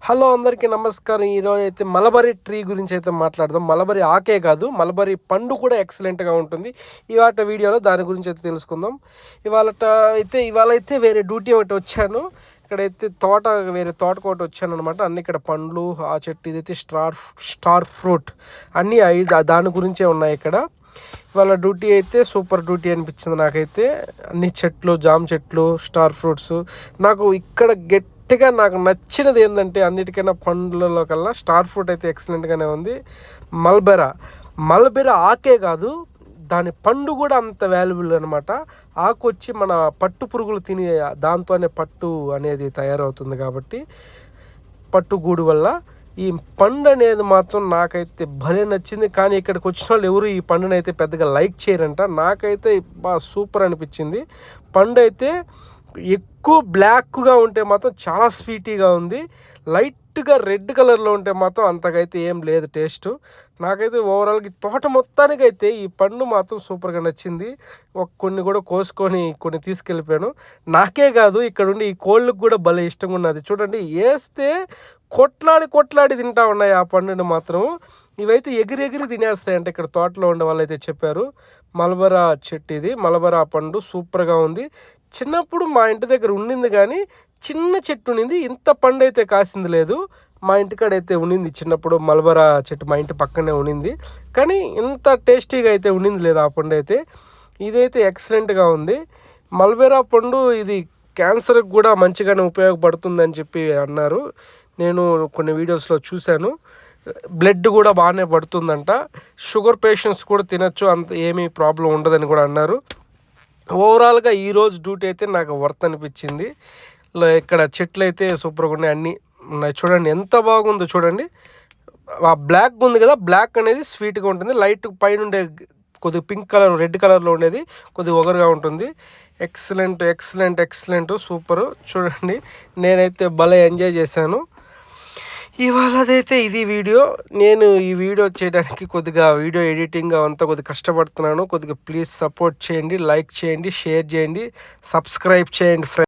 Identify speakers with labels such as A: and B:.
A: Hello అందరికీ నమస్కారం. ఈరోజు అయితే మలబరీ ట్రీ గురించి అయితే మాట్లాడదాం. మలబరీ ఆకే కాదు, మలబరీ పండు కూడా ఎక్సలెంట్గా ఉంటుంది. ఇవాళ వీడియోలో దాని గురించి అయితే తెలుసుకుందాం. ఇవాళ అయితే వేరే డ్యూటీ ఒకటి వచ్చాను. ఇక్కడైతే వేరే తోటకు ఒకటి వచ్చాను అనమాట. అన్ని ఇక్కడ పండ్లు, ఆ చెట్టు ఇదైతే స్టార్ ఫ్రూట్ అన్నీ దాని గురించే ఉన్నాయి ఇక్కడ. ఇవాళ డ్యూటీ అయితే సూపర్ డ్యూటీ అనిపించింది నాకైతే. అన్ని చెట్లు, జామ చెట్లు, స్టార్ ఫ్రూట్స్. నాకు ఇక్కడ గట్టిగా నాకు నచ్చినది ఏంటంటే అన్నిటికైనా పండ్లలో కల్లా స్టార్ ఫ్రూట్ అయితే ఎక్సలెంట్గానే ఉంది. మల్బెరా ఆకే కాదు, దాని పండు కూడా అంత వాల్యుబుల్ అనమాట. ఆకు వచ్చి మన పట్టు పురుగులు తినే దాంతోనే పట్టు అనేది తయారవుతుంది కాబట్టి, పట్టుగూడు వల్ల ఈ పండు అనేది మాత్రం నాకైతే భలే నచ్చింది. కానీ ఇక్కడికి వచ్చిన వాళ్ళు ఎవరు ఈ పండుని అయితే పెద్దగా లైక్ చేయరంట. నాకైతే బాగా సూపర్ అనిపించింది. పండు అయితే ఎక్కువ బ్లాక్గా ఉంటే మాత్రం చాలా స్వీటీగా ఉంది. లైట్గా రెడ్ కలర్లో ఉంటే మాత్రం అంతకైతే ఏం లేదు టేస్ట్. నాకైతే ఓవరాల్గా తోట మొత్తానికైతే ఈ పండు మాత్రం సూపర్గా నచ్చింది. కొన్ని కూడా కోసుకొని కొన్ని తీసుకెళ్ళిపోయాను. నాకే కాదు, ఇక్కడ ఉండి ఈ కోళ్ళకు కూడా భలే ఇష్టంగా ఉన్నది. చూడండి, వేస్తే కొట్లాడి తింటా ఉన్నాయి ఆ పండుని మాత్రం. ఇవైతే ఎగిరి తినేస్తాయి అంటే ఇక్కడ తోటలో ఉండే వాళ్ళు అయితే చెప్పారు. మలబరా చెట్టు ఇది, మలబరా పండు సూపర్గా ఉంది. చిన్నప్పుడు మా ఇంటి దగ్గర ఉండింది, కానీ చిన్న చెట్టు ఉండింది, ఇంత పండు అయితే కాసింది లేదు. మా ఇంటికాడైతే ఉండింది చిన్నప్పుడు మలబరా చెట్టు, మా ఇంటి పక్కనే ఉండింది, కానీ ఇంత టేస్టీగా అయితే ఉండింది లేదు ఆ పండు అయితే. ఇదైతే ఎక్సలెంట్గా ఉంది. మల్బెరా పండు ఇది క్యాన్సర్కి కూడా మంచిగానే ఉపయోగపడుతుందని చెప్పి అన్నారు. నేను కొన్ని వీడియోస్లో చూశాను. బ్లడ్ కూడా బాగానే పడుతుందంట. షుగర్ పేషెంట్స్ కూడా తినచ్చు, అంత ఏమీ ప్రాబ్లం ఉండదని కూడా అన్నారు. ఓవరాల్గా ఈరోజు డ్యూటీ అయితే నాకు వర్త్ అనిపించింది. ఇక్కడ చెట్లు అయితే సూపర్గా ఉన్నాయి, అన్నీ ఉన్నాయి. చూడండి ఎంత బాగుందో చూడండి. ఆ బ్లాక్ ఉంది కదా, బ్లాక్ అనేది స్వీట్గా ఉంటుంది. లైట్ పైన ఉండే కొద్దిగా పింక్ కలర్, రెడ్ కలర్లో ఉండేది కొద్దిగా ఒగరుగా ఉంటుంది. Excellent super. చూడండి, నేనైతే భలే ఎంజాయ్ చేశాను. ఇవాళదైతే ఇది వీడియో. నేను ఈ వీడియో చేయడానికి కొద్దిగా వీడియో ఎడిటింగ్ అంతా కొద్దిగా కష్టపడుతున్నాను. కొద్దిగా ప్లీజ్ సపోర్ట్ చేయండి, లైక్ చేయండి, షేర్ చేయండి, సబ్స్క్రైబ్ చేయండి ఫ్రెండ్స్.